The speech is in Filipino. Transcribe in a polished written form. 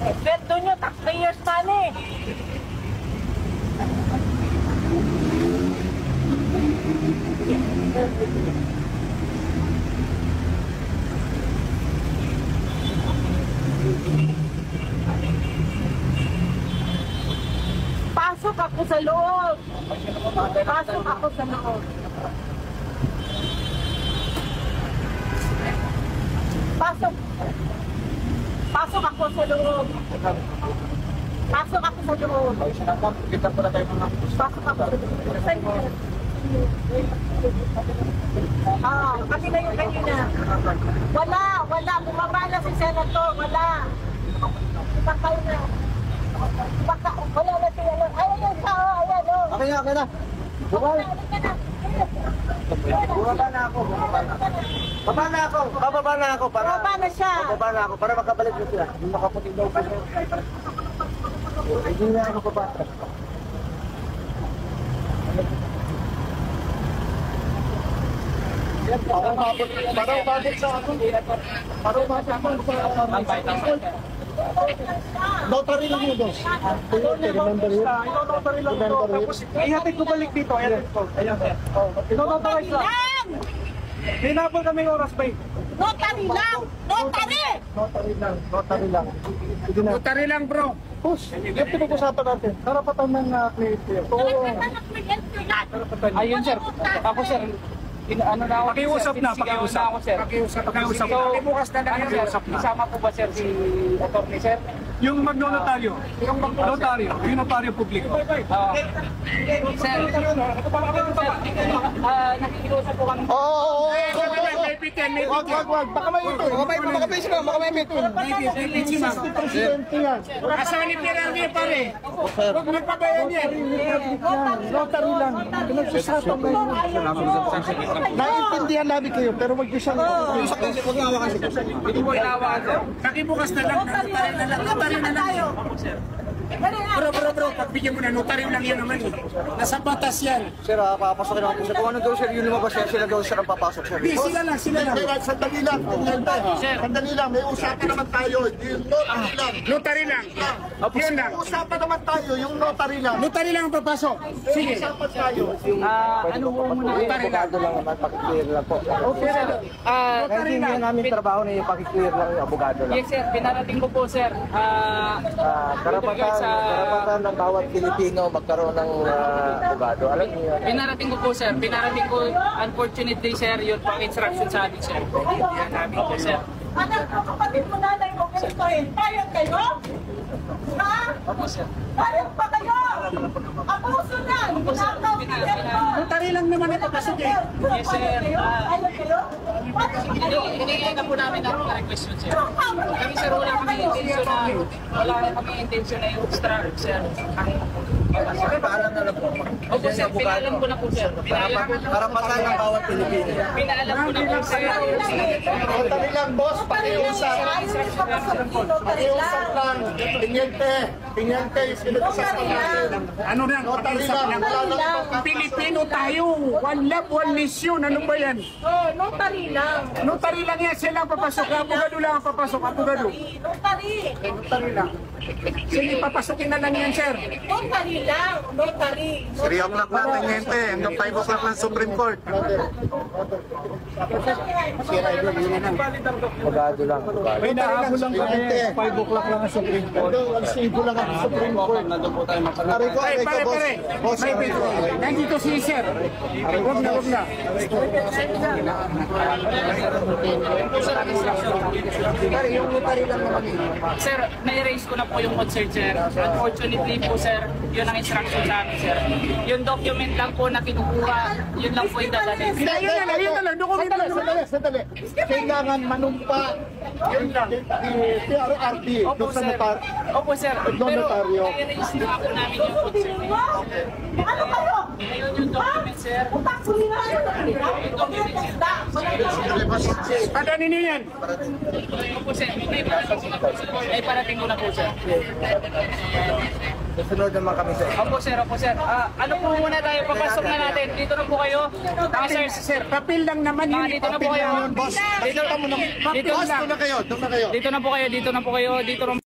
Sweldo nyo, taxpayers money. Pasok ako sa loob. Pasok ako sa loob. Pasok. Pasok ako sa loob. Pasok ako sa loob. Pasok ako. Kasi na yung kanina. Wala. Bumaba na si Senator. Wala. Bakal na. Wala na siya. Ayan siya. Okay na. Bukal. Bumaba na ako. Bababa na ako. Bumaba na siya. Bababa na ako para makabalik na sila. Yung makaputing daw po. Hindi na ako bababa. Parang mabot sa ako. Parang mabot sa ako. Notary lang yun, boss. Remember yun? Notary lang yun. Tapos, ihatid ko balik dito. Ihatid ko. Ayan. Notary lang. Hinabol kaming oras ba? Notary lang! Notary! Notary lang. Sige na. Notary lang, bro. Boss, yung pinag-usapan natin. Karapatan ng cliente. Ayun, sir. Ako, sir. Ano na ako? Pakiusap na, pakiusap. Pakiusap. So, bukas na lang. Pakiusap na. Isama po ba, sir, si attorney, sir? Yung magnotaryo. Yung magnotaryo. Yung notaryo publiko. Sir, nakikiusap po kami. Oo. Wag. Baka may ito. Baka may ito. Presidente yan. Asawa ni Pirelli, pare. Huwag magpabayan yan. Notary lang. Pinagsusapan na yun. Naiintindihan namin kayo, pero wag niyo siyang... Huwag nga hawakan siya. Hindi po inawakan, sir. Pakibukas na lang. Notary na lang. Bro, pagbigyan mo na, notaryo lang yun naman eh. Nasa batas yan. Sir, papasokin ako siya. Kung ano daw sir, yun lumabas siya, sila daw sir ang papasok sir. Hindi, sila lang. Sandali lang, may usapan naman tayo. Yung notary lang. Notary lang. Yun lang. Usapan naman tayo, yung notary lang. Notary lang ang papasok. Sige. Usapan tayo. Ano po muna? Notary lang naman, pakiclear lang po. Okay, sir. Hindi nga namin trabaho na yung pakiclear lang yung abogado lang. Yes, sir. Pinarating ko po, sir. Karapatan ng bawat Pilipino magkaroon ng abogado. Alam niyo yan. Pinarating ko po, sir. Pinarating ko, unfortunately, sir, yun pang instruction sa atin, sir. Yan namin po, sir. Anak ko, kapatid mo nanay mo, ganito eh. Payag kayo? Ha? Opo, sir. Payag pa kayo? Abuso na! Notary lang naman ito kasi eh. Yes, sir. Payag kayo? Hinihingin na po namin ang request yun, sir. Kami, sir, wala kami intention na yung extract, sir. Paalam na lang po. Opo, sir. Pinalam ko na po, sir. Karapatan ng bawat Pilipino. Pinalam ko na po, sir. Notary lang, boss. Pakiusap. Pakiusap lang. Pinyente. Pinag-usapan natin. Ano na? Notary lang. Pilipino tayo. One love, one mission. Ano ba yan? Notary lang. Notary lang yan. Sila ang papasok. Abogado lang ang papasok. Abogado. Notary. Notary lang. Sige, papasukin na lang yan, sir. Notary lang. Notary. 3 o'clock na, pinyente. Hanggang 5 o'clock ng Supreme Court. Abogado lang. May nahabol lang kami. 5 o'clock lang ang Supreme Court. Alas 5 lang ang Supreme Court. Ay, pare. May bito. Nandito si sir. Huwag na. Sir, na-erase ko na po yung concern, sir. Unfortunately po, sir, yun ang instruction sa amin, sir. Yung document lang po na kinukuha, yun lang po yung dadalhin. Yun na lang. Dokumento lang. Sandali. Kailangan manumpa yung PRRD. Opo, sir. Opo, sir. Pero notaryo. na-erase na ako namin yung concern. Ano kayo? Ngayon yung document, sir. Utak ko rin na yun. Yung document, sir. Padanin niyo yan. Opo, sir. May parating ko na po, sir. Susunod naman kami sa Opo, sir. Ano po muna tayo? Papasok na natin. Dito na po kayo. Sir, papel lang naman yun. Dito na po kayo. Dito na po kayo. Dito na po kayo. Dito na po kayo.